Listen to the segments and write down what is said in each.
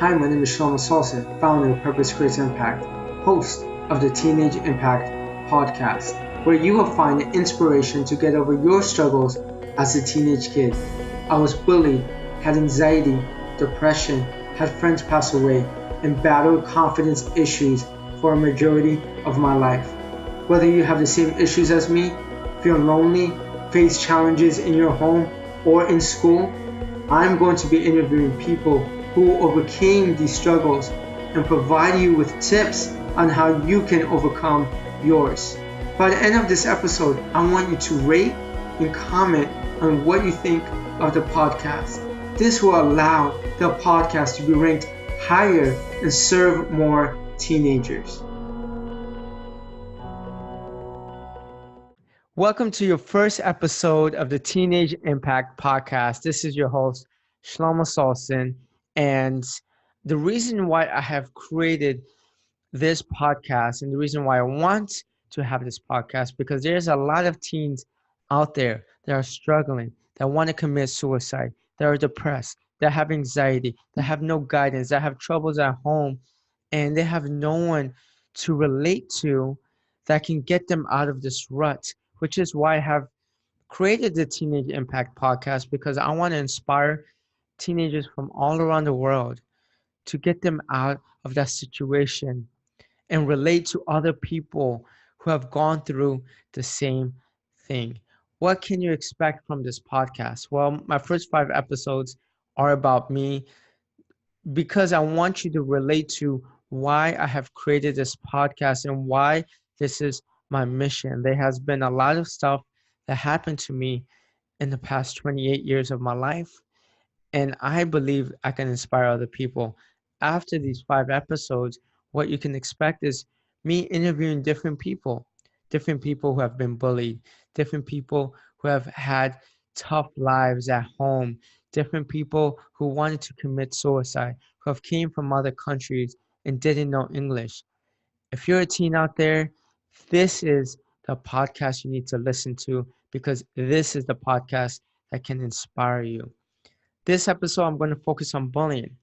Hi, my name is Shelomo Solson, founder of Purpose Creates Impact, host of the Teenage Impact podcast, where you will find inspiration to get over your struggles as a teenage kid. I was bullied, had anxiety, depression, had friends pass away, and battled confidence issues for a majority of my life. Whether you have the same issues as me, feel lonely, face challenges in your home or in school, I'm going to be interviewing people who overcame these struggles and provide you with tips on how you can overcome yours. By the end of this episode, I want you to rate and comment on what you think of the podcast. This will allow the podcast to be ranked higher and serve more teenagers. Welcome to your first episode of the Teenage Impact Podcast. This is your host, Shelomo Solson. And the reason why I have created this podcast and the reason why I want to have this podcast, because there's a lot of teens out there that are struggling, that want to commit suicide, that are depressed, that have anxiety, that have no guidance, that have troubles at home, and they have no one to relate to that can get them out of this rut, which is why I have created the Teenage Impact Podcast, because I want to inspire teenagers from all around the world to get them out of that situation and relate to other people who have gone through the same thing. What can you expect from this podcast? Well, my first 5 episodes are about me because I want you to relate to why I have created this podcast and why this is my mission. There has been a lot of stuff that happened to me in the past 28 years of my life, and I believe I can inspire other people. After these 5 episodes, what you can expect is me interviewing different people who have been bullied, different people who have had tough lives at home, different people who wanted to commit suicide, who have came from other countries and didn't know English. If you're a teen out there, this is the podcast you need to listen to, because this is the podcast that can inspire you. This episode, I'm going to focus on bullying.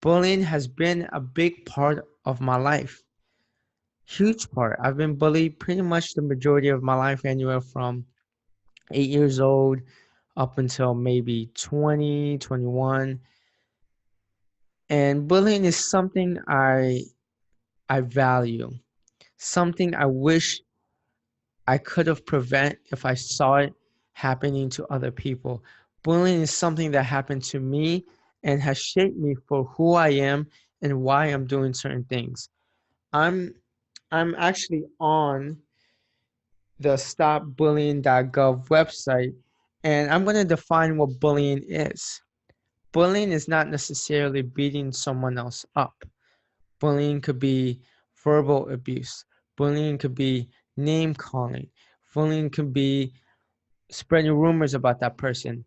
Bullying has been a big part of my life. Huge part. I've been bullied pretty much the majority of my life, anywhere from 8 years old up until maybe 20, 21. And bullying is something I value, something I wish I could have prevented if I saw it happening to other people. Bullying is something that happened to me and has shaped me for who I am and why I'm doing certain things. I'm I'm actually on the stopbullying.gov website, and I'm going to define what bullying is. Bullying is not necessarily beating someone else up. Bullying could be verbal abuse. Bullying could be name calling. Bullying could be spreading rumors about that person.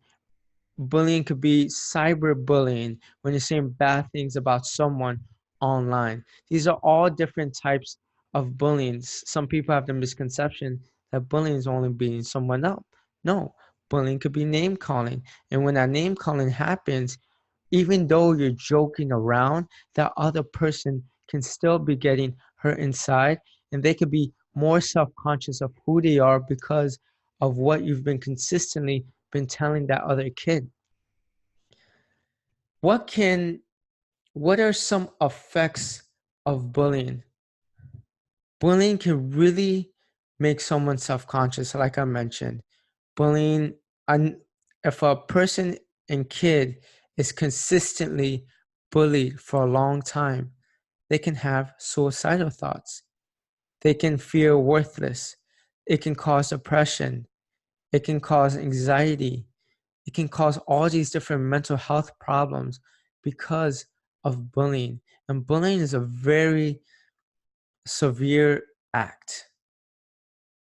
Bullying could be cyberbullying, when you're saying bad things about someone online. These are all different types of bullying. Some people have the misconception that bullying is only beating someone up. No, bullying could be name calling. And when that name calling happens, even though you're joking around, that other person can still be getting hurt inside, and they could be more self-conscious of who they are because of what you've been consistently been telling that other kid. What can what are some effects of bullying? Bullying can really make someone self-conscious, like I mentioned. Bullying, if a person and kid is consistently bullied for a long time, they can have suicidal thoughts. They can feel worthless. It can cause depression. It can cause anxiety. It can cause all these different mental health problems because of bullying. And bullying is a very severe act.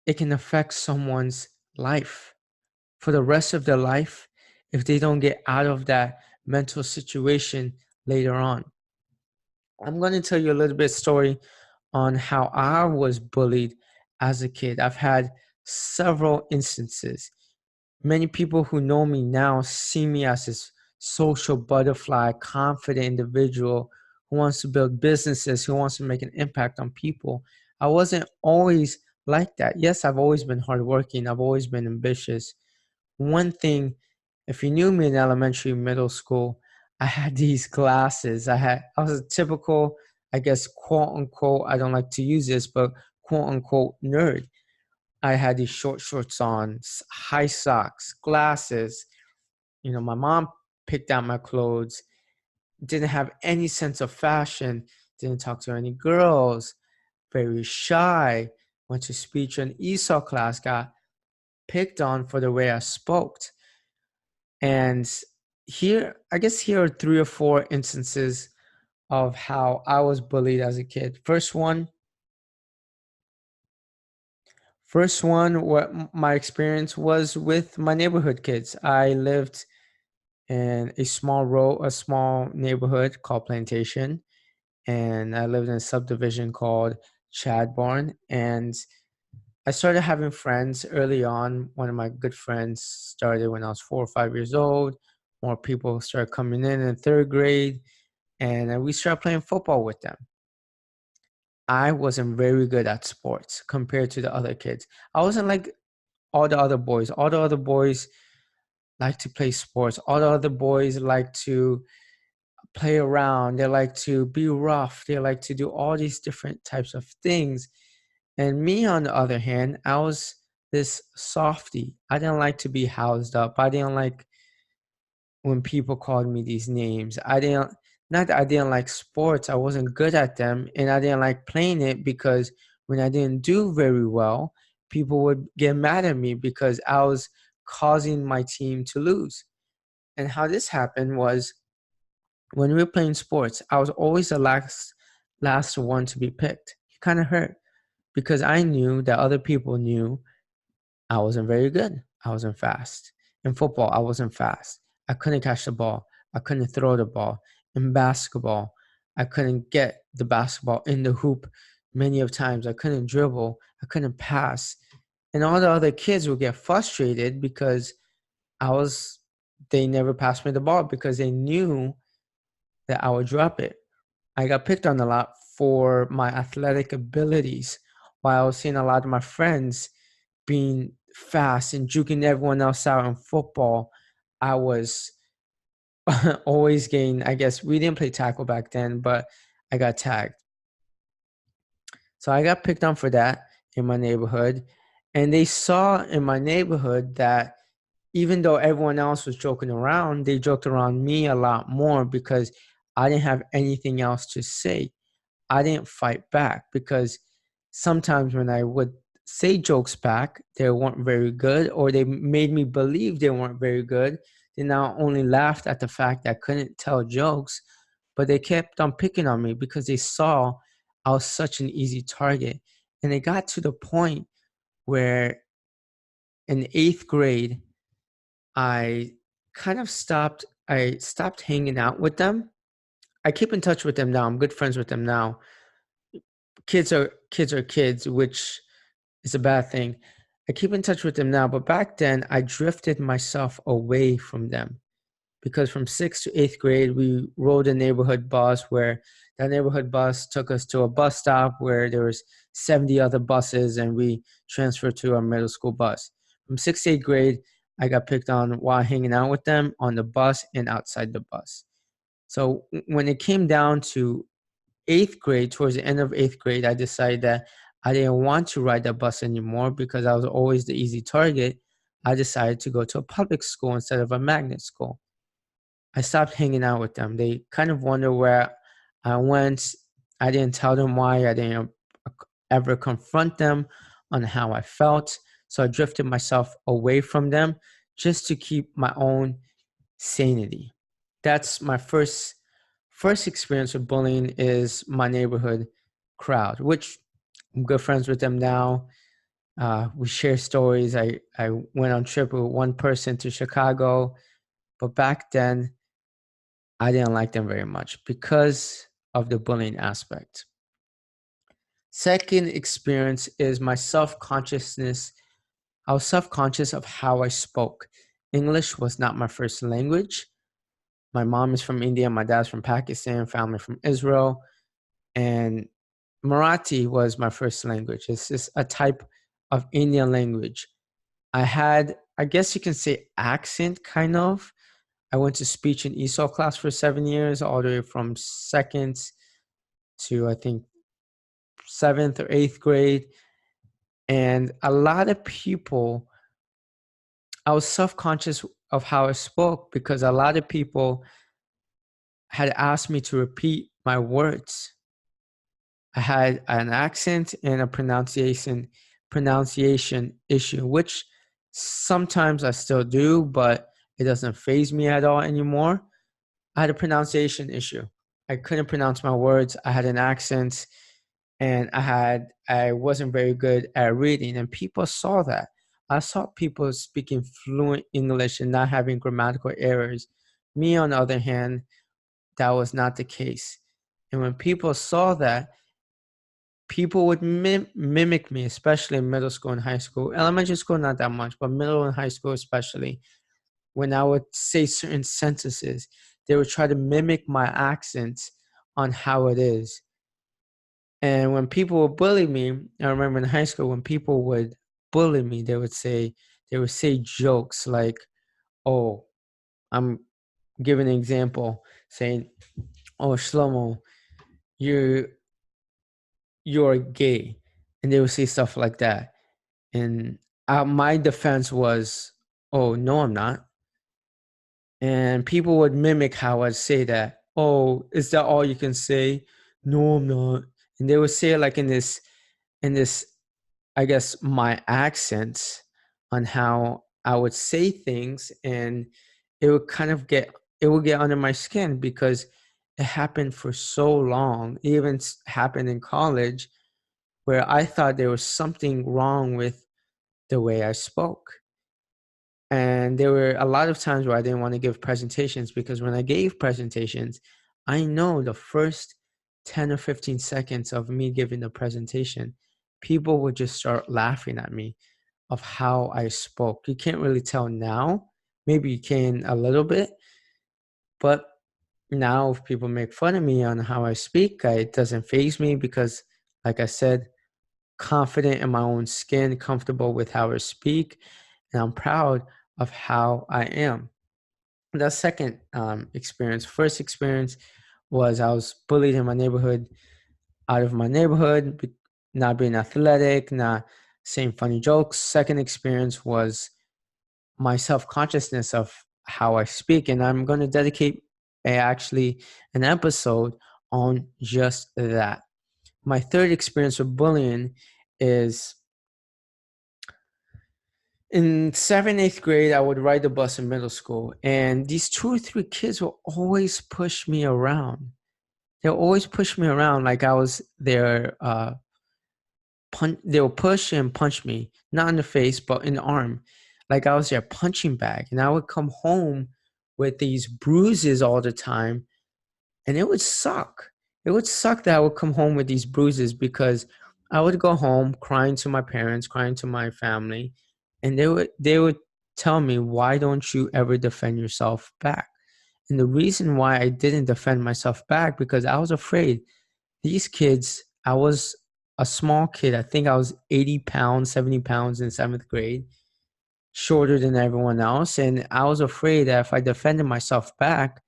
It can affect someone's life for the rest of their life if they don't get out of that mental situation later on. I'm going to tell you a little bit story on how I was bullied as a kid. I've had several instances. Many people who know me now see me as this social butterfly, confident individual who wants to build businesses, who wants to make an impact on people. I wasn't always like that. Yes, I've always been hardworking. I've always been ambitious. One thing, if you knew me in elementary, middle school, I had these glasses. I was a typical, I guess, quote unquote, I don't like to use this, but quote unquote nerd. I had these short shorts on, high socks, glasses. My mom picked out my clothes, didn't have any sense of fashion, didn't talk to any girls, very shy, went to speech and ESOL class, got picked on for the way I spoke. And here are 3 or 4 instances of how I was bullied as a kid. First one, what my experience was with my neighborhood kids. I lived in a small neighborhood called Plantation, and I lived in a subdivision called Chadbourne. And I started having friends early on. One of my good friends started when I was 4 or 5 years old. More people started coming in 3rd grade, and we started playing football with them. I wasn't very good at sports compared to the other kids. I wasn't like all the other boys. All the other boys like to play sports. All the other boys like to play around. They like to be rough. They like to do all these different types of things. And me, on the other hand, I was this softy. I didn't like to be housed up. I didn't like when people called me these names. Not that I didn't like sports. I wasn't good at them, and I didn't like playing it because when I didn't do very well, people would get mad at me because I was causing my team to lose. And how this happened was when we were playing sports, I was always the last one to be picked. It kind of hurt because I knew that other people knew I wasn't very good. I wasn't fast. In football, I wasn't fast. I couldn't catch the ball. I couldn't throw the ball. In basketball, I couldn't get the basketball in the hoop many of times. I couldn't dribble. I couldn't pass. And all the other kids would get frustrated because they never passed me the ball because they knew that I would drop it. I got picked on a lot for my athletic abilities, while I was seeing a lot of my friends being fast and juking everyone else out in football. I was always getting, I guess we didn't play tackle back then, but I got tagged. So I got picked on for that in my neighborhood. And they saw in my neighborhood that even though everyone else was joking around, they joked around me a lot more because I didn't have anything else to say. I didn't fight back because sometimes when I would say jokes back, they weren't very good, or they made me believe they weren't very good. They not only laughed at the fact that I couldn't tell jokes, but they kept on picking on me because they saw I was such an easy target. And it got to the point where in 8th grade, I stopped hanging out with them. I keep in touch with them now. I'm good friends with them now. Kids are kids, which is a bad thing. I keep in touch with them now, but back then I drifted myself away from them because from 6th to 8th grade, we rode a neighborhood bus where that neighborhood bus took us to a bus stop where there was 70 other buses, and we transferred to our middle school bus. From 6th to 8th grade, I got picked on while hanging out with them on the bus and outside the bus. So when it came down to 8th grade, towards the end of 8th grade, I decided that I didn't want to ride that bus anymore because I was always the easy target. I decided to go to a public school instead of a magnet school. I stopped hanging out with them. They kind of wonder where I went. I didn't tell them why. I didn't ever confront them on how I felt. So I drifted myself away from them just to keep my own sanity. That's my first experience with bullying, is my neighborhood crowd, which I'm good friends with them now. We share stories. I went on trip with one person to Chicago, but back then I didn't like them very much because of the bullying aspect. Second experience is my self-consciousness. I was self-conscious of how I spoke. English was not my first language. My mom is from India, my dad's from Pakistan, family from Israel, and Marathi was my first language. It's just a type of Indian language. I had, I guess you can say, accent kind of. I went to speech and ESOL class for 7 years, all the way from second to I think seventh or eighth grade. And a lot of people, I was self-conscious of how I spoke because a lot of people had asked me to repeat my words. I had an accent and a pronunciation issue, which sometimes I still do, but it doesn't faze me at all anymore. I had a pronunciation issue. I couldn't pronounce my words. I had an accent, and I wasn't very good at reading, and people saw that. I saw people speaking fluent English and not having grammatical errors. Me, on the other hand, that was not the case. And when people saw that, people would mimic me, especially in middle school and high school. Elementary school, not that much, but middle and high school especially. When I would say certain sentences, they would try to mimic my accent on how it is. And when people would bully me, I remember in high school when people would bully me, they would say jokes like, "Oh, I'm giving an example, saying, "Oh, Shlomo, you you're gay," and they would say stuff like that. And my defense was, "Oh, no, I'm not." And people would mimic how I'd say that. "Oh, is that all you can say?" "No, I'm not." And they would say it like in this, I guess, my accent on how I would say things, and it would kind of it would get under my skin because it happened for so long. It even happened in college where I thought there was something wrong with the way I spoke. And there were a lot of times where I didn't want to give presentations because when I gave presentations, I know the first 10 or 15 seconds of me giving the presentation, people would just start laughing at me of how I spoke. You can't really tell now. Maybe you can a little bit, but now if people make fun of me on how I speak, it doesn't faze me because, like I said, confident in my own skin, comfortable with how I speak, and I'm proud of how I am. The second experience, first experience was I was bullied in my neighborhood, out of my neighborhood, not being athletic, not saying funny jokes. Second experience was my self-consciousness of how I speak, and I'm going to dedicate actually an episode on just that. My third experience with bullying is in 7th, 8th grade. I would ride the bus in middle school, and these 2 or 3 kids will always push me around. They'll always push me around like I was their they'll push and punch me, not in the face, but in the arm, like I was their punching bag. And I would come home with these bruises all the time, and it would suck. It would suck that I would come home with these bruises because I would go home crying to my parents, crying to my family, and they would tell me, "Why don't you ever defend yourself back?" And the reason why I didn't defend myself back because I was afraid these kids, I was a small kid. I think I was 80 pounds, 70 pounds in 7th grade, shorter than everyone else. And I was afraid that if I defended myself back,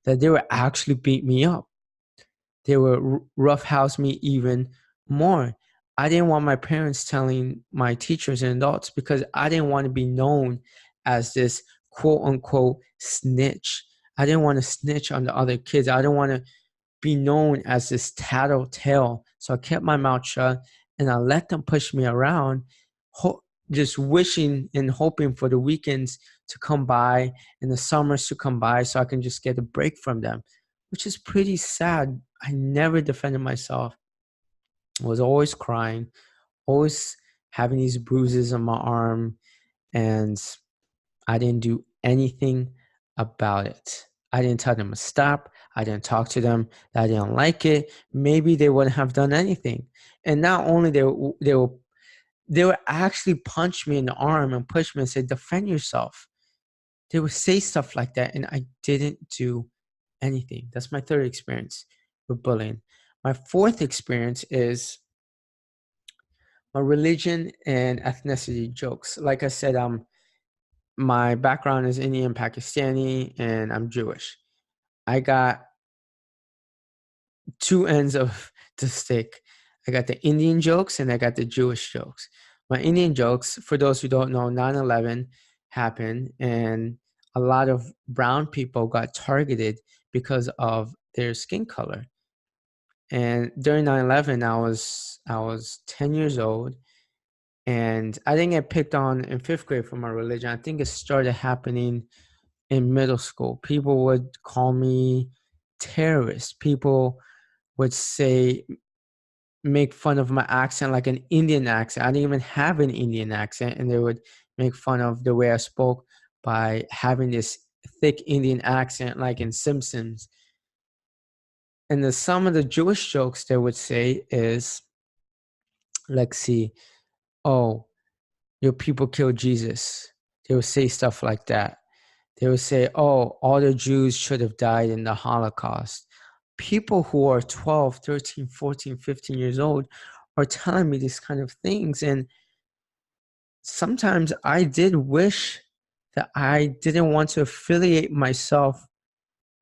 that they would actually beat me up. They would roughhouse me even more. I didn't want my parents telling my teachers and adults because I didn't want to be known as this quote unquote snitch. I didn't want to snitch on the other kids. I didn't want to be known as this tattletale. So I kept my mouth shut and I let them push me around, just wishing and hoping for the weekends to come by and the summers to come by so I can just get a break from them, which is pretty sad. I never defended myself. I was always crying, always having these bruises on my arm, and I didn't do anything about it. I didn't tell them to stop. I didn't talk to them that I didn't like it. Maybe they wouldn't have done anything. And not only they will actually punch me in the arm and push me and say, "Defend yourself." They would say stuff like that, and I didn't do anything. That's my third experience with bullying. My fourth experience is my religion and ethnicity jokes. Like I said, my background is Indian Pakistani, and I'm Jewish. I got two ends of the stick. I got the Indian jokes and I got the Jewish jokes. My Indian jokes, for those who don't know, 9/11 happened and a lot of brown people got targeted because of their skin color. And during 9/11, I was 10 years old, and I didn't get picked on in fifth grade for my religion. I think it started happening in middle school. People would call me terrorist. People would say, make fun of my accent, like an Indian accent. I didn't even have an Indian accent, and they would make fun of the way I spoke by having this thick Indian accent, like in Simpsons. And some of the Jewish jokes they would say is, let's see, oh, your people killed Jesus. They would say stuff like that. They would say, oh, all the Jews should have died in the Holocaust. People who are 12, 13, 14, 15 years old are telling me these kind of things. And sometimes I did wish that I didn't want to affiliate myself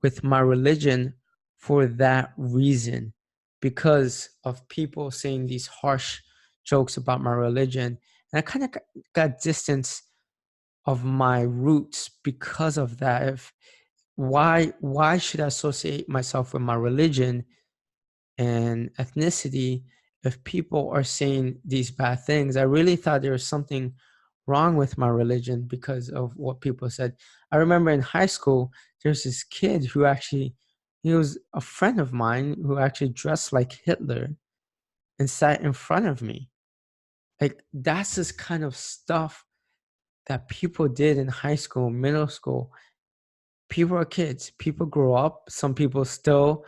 with my religion for that reason, because of people saying these harsh jokes about my religion. And I kind of got distance of my roots because of that. Why should I associate myself with my religion and ethnicity if people are saying these bad things? I really thought there was something wrong with my religion because of what people said. I remember in high school, there's this kid who actually, he was a friend of mine who actually dressed like Hitler and sat in front of me. Like, that's this kind of stuff that people did in high school, middle school. People are kids. People grow up. Some people still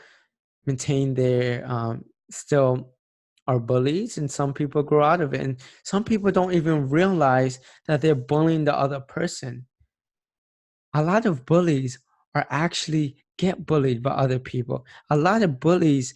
maintain their still are bullies, and some people grow out of it, and some people don't even realize that they're bullying the other person. A lot of bullies are actually get bullied by other people. A lot of bullies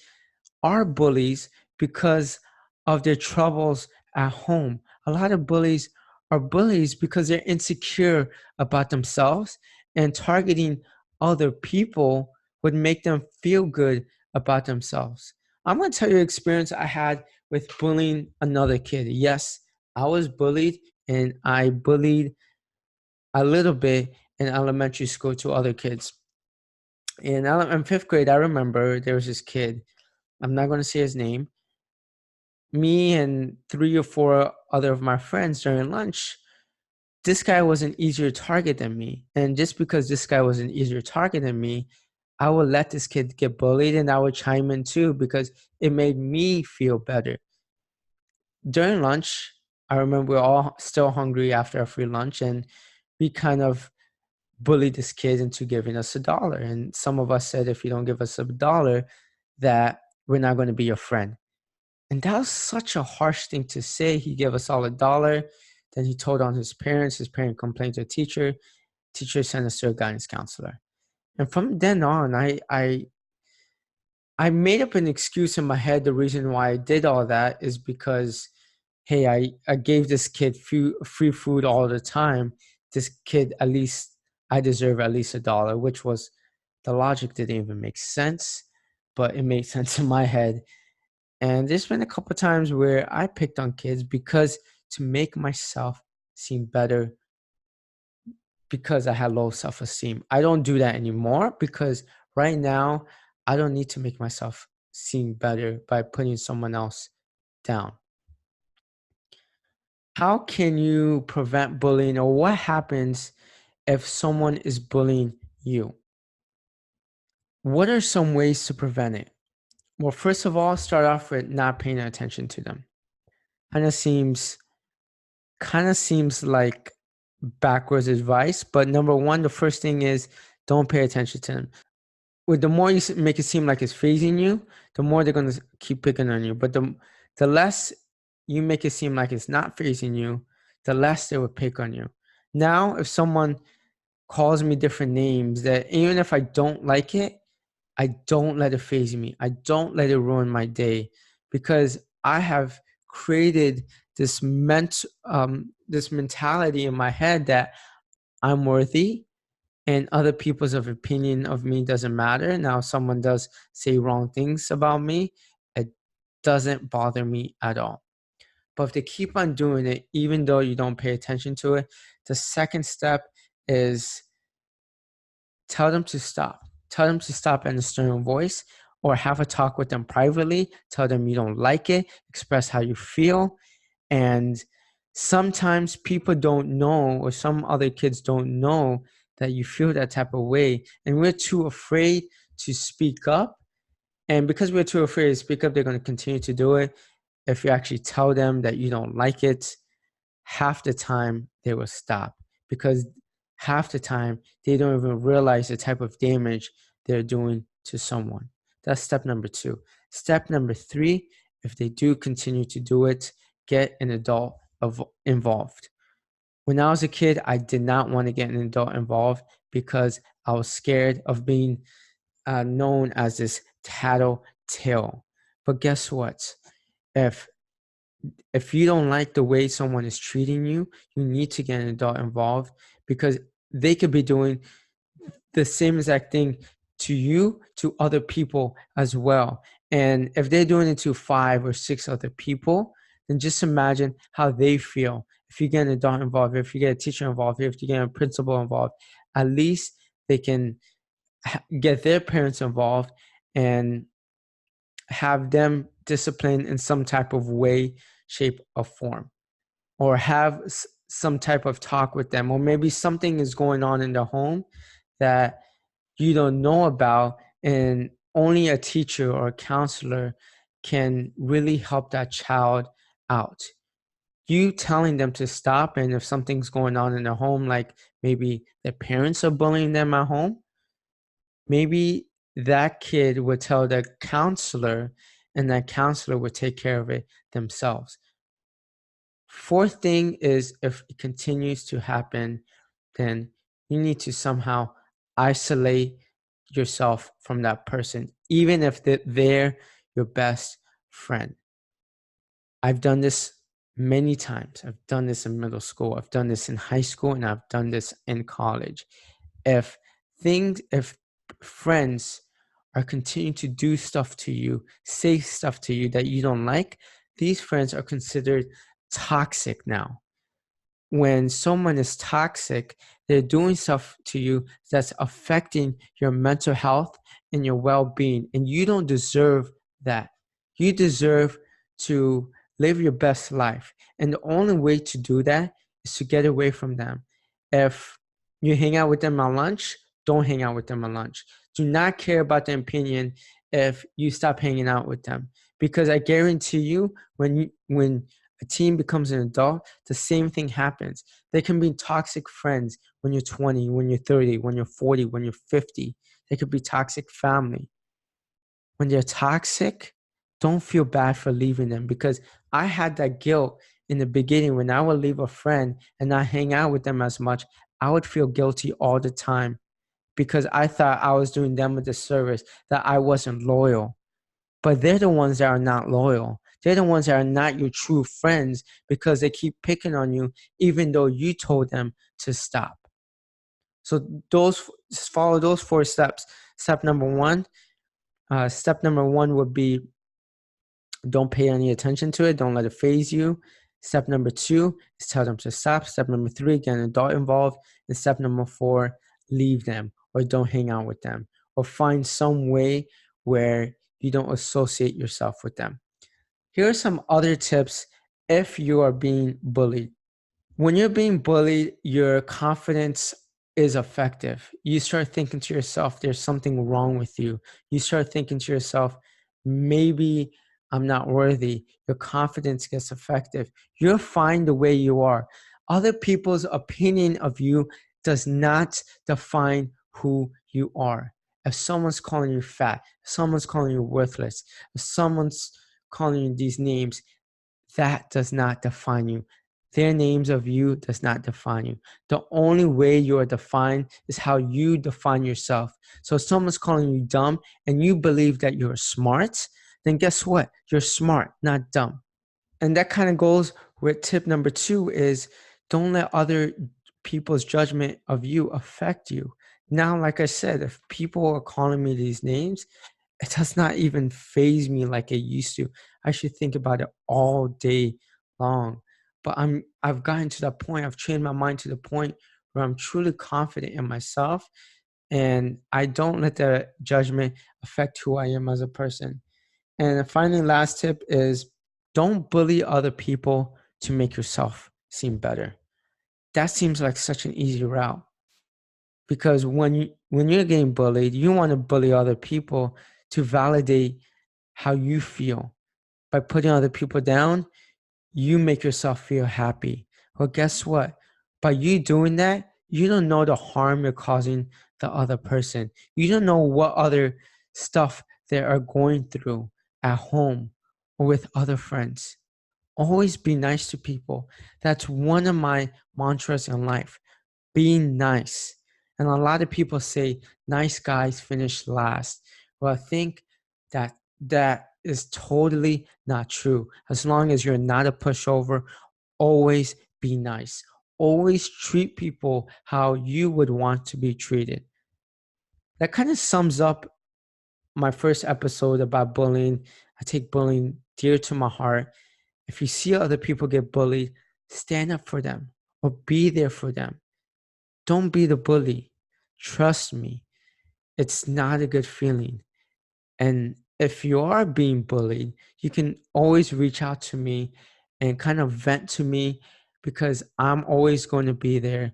are bullies because of their troubles at home. A lot of bullies are bullies because they're insecure about themselves, and targeting other people would make them feel good about themselves. I'm going to tell you an experience I had with bullying another kid. Yes, I was bullied, and I bullied a little bit in elementary school to other kids. In fifth grade, I remember there was this kid. I'm not going to say his name. Me and three or four other of my friends during lunch, this guy was an easier target than me. And just because this guy was an easier target than me, I would let this kid get bullied, and I would chime in too because it made me feel better. During lunch, I remember we were all still hungry after our free lunch, and we kind of bullied this kid into giving us $1. And some of us said, if you don't give us $1, that we're not going to be your friend. And that was such a harsh thing to say. He gave us all $1. Then he told on his parents. His parent complained to a teacher. Teacher sent us to a guidance counselor. And from then on, I made up an excuse in my head. The reason why I did all that is because, hey, I gave this kid free food all the time. This kid, at least, I deserve at least $1, which was, the logic didn't even make sense, but it made sense in my head. And there's been a couple times where I picked on kids because to make myself seem better, because I had low self-esteem. I don't do that anymore because right now I don't need to make myself seem better by putting someone else down. How can you prevent bullying, or what happens if someone is bullying you? What are some ways to prevent it? Well, first of all, start off with not paying attention to them. Kind of seems like backwards advice, but number one, the first thing is don't pay attention to them. With the more you make it seem like it's phasing you, the more they're going to keep picking on you. But the less you make it seem like it's not phasing you, the less they will pick on you. Now, if someone calls me different names, that even if I don't like it, I don't let it phase me. I don't let it ruin my day, because I have created this mentality in my head that I'm worthy, and other people's opinion of me doesn't matter. Now, if someone does say wrong things about me, it doesn't bother me at all. But if they keep on doing it, even though you don't pay attention to it, the second step is tell them to stop. Tell them to stop in a stern voice, or have a talk with them privately. Tell them you don't like it, express how you feel. And sometimes people don't know, or some other kids don't know, that you feel that type of way. And we're too afraid to speak up. And because we're too afraid to speak up, they're going to continue to do it. If you actually tell them that you don't like it, half the time they will stop, because half the time they don't even realize the type of damage they're doing to someone. That's step number 2. Step number 3, if they do continue to do it, get an adult involved. When I was a kid, I did not want to get an adult involved because I was scared of being known as this tattletale. But guess what? If you don't like the way someone is treating you, you need to get an adult involved, because they could be doing the same exact thing to you, to other people as well. And if they're doing it to 5 or 6 other people, then just imagine how they feel. If you get an adult involved, if you get a teacher involved, if you get a principal involved, at least they can get their parents involved and have them disciplined in some type of way, shape, or form, or have some type of talk with them. Or maybe something is going on in the home that you don't know about, and only a teacher or a counselor can really help that child out. You telling them to stop, and if something's going on in their home, like maybe their parents are bullying them at home, maybe that kid would tell the counselor, and that counselor would take care of it themselves. Fourth thing is, if it continues to happen, then you need to somehow isolate yourself from that person, even if they're your best friend. I've done this many times. I've done this in middle school, I've done this in high school, and I've done this in college. If friends are continuing to do stuff to you, say stuff to you that you don't like, these friends are considered toxic now. When someone is toxic, they're doing stuff to you that's affecting your mental health and your well-being, and you don't deserve that. You deserve to live your best life, and the only way to do that is to get away from them. If you hang out with them at lunch, don't hang out with them at lunch. Do not care about their opinion if you stop hanging out with them, because I guarantee you, when a teen becomes an adult, the same thing happens. They can be toxic friends when you're 20, when you're 30, when you're 40, when you're 50. They could be toxic family. When they're toxic, don't feel bad for leaving them, because I had that guilt in the beginning. When I would leave a friend and not hang out with them as much, I would feel guilty all the time, because I thought I was doing them a disservice, that I wasn't loyal. But they're the ones that are not loyal. They're the ones that are not your true friends, because they keep picking on you even though you told them to stop. So just follow those 4 steps. Step number 1 would be, don't pay any attention to it. Don't let it phase you. Step number 2 is tell them to stop. Step number 3, get an adult involved. And step number 4, leave them, or don't hang out with them, or find some way where you don't associate yourself with them. Here are some other tips if you are being bullied. When you're being bullied, your confidence is effective. You start thinking to yourself, there's something wrong with you. You start thinking to yourself, maybe I'm not worthy. Your confidence gets effective. You're fine the way you are. Other people's opinion of you does not define who you are. If someone's calling you fat, if someone's calling you worthless, if someone's calling you these names, that does not define you. Their names of you does not define you. The only way you are defined is how you define yourself. So if someone's calling you dumb and you believe that you're smart, then guess what? You're smart, not dumb. And that kind of goes with tip number 2 is don't let other people's judgment of you affect you. Now, like I said, if people are calling me these names, it does not even faze me like it used to. I should think about it all day long. But I've gotten to that point. I've trained my mind to the point where I'm truly confident in myself, and I don't let the judgment affect who I am as a person. And finally, last tip is don't bully other people to make yourself seem better. That seems like such an easy route, because when you're getting bullied, you want to bully other people to validate how you feel. By putting other people down, you make yourself feel happy. Well, guess what? By you doing that, you don't know the harm you're causing the other person. You don't know what other stuff they are going through at home or with other friends. Always be nice to people. That's one of my mantras in life. Being nice. And a lot of people say nice guys finish last. Well, I think that that is totally not true. As long as you're not a pushover, always be nice. Always treat people how you would want to be treated. That kind of sums up my first episode about bullying. I take bullying dear to my heart. If you see other people get bullied, stand up for them or be there for them. Don't be the bully. Trust me, it's not a good feeling. And if you are being bullied, you can always reach out to me and kind of vent to me, because I'm always going to be there.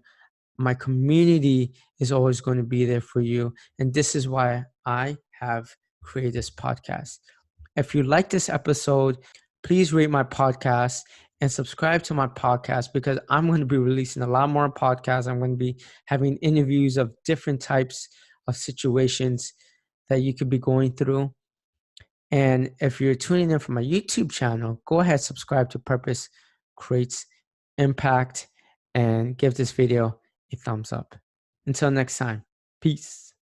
My community is always going to be there for you. And this is why I have created this podcast. If you like this episode, please rate my podcast and subscribe to my podcast, because I'm going to be releasing a lot more podcasts. I'm going to be having interviews of different types of situations that you could be going through. And if you're tuning in from my YouTube channel, go ahead, subscribe to Purpose Creates Impact, and give this video a thumbs up. Until next time, peace.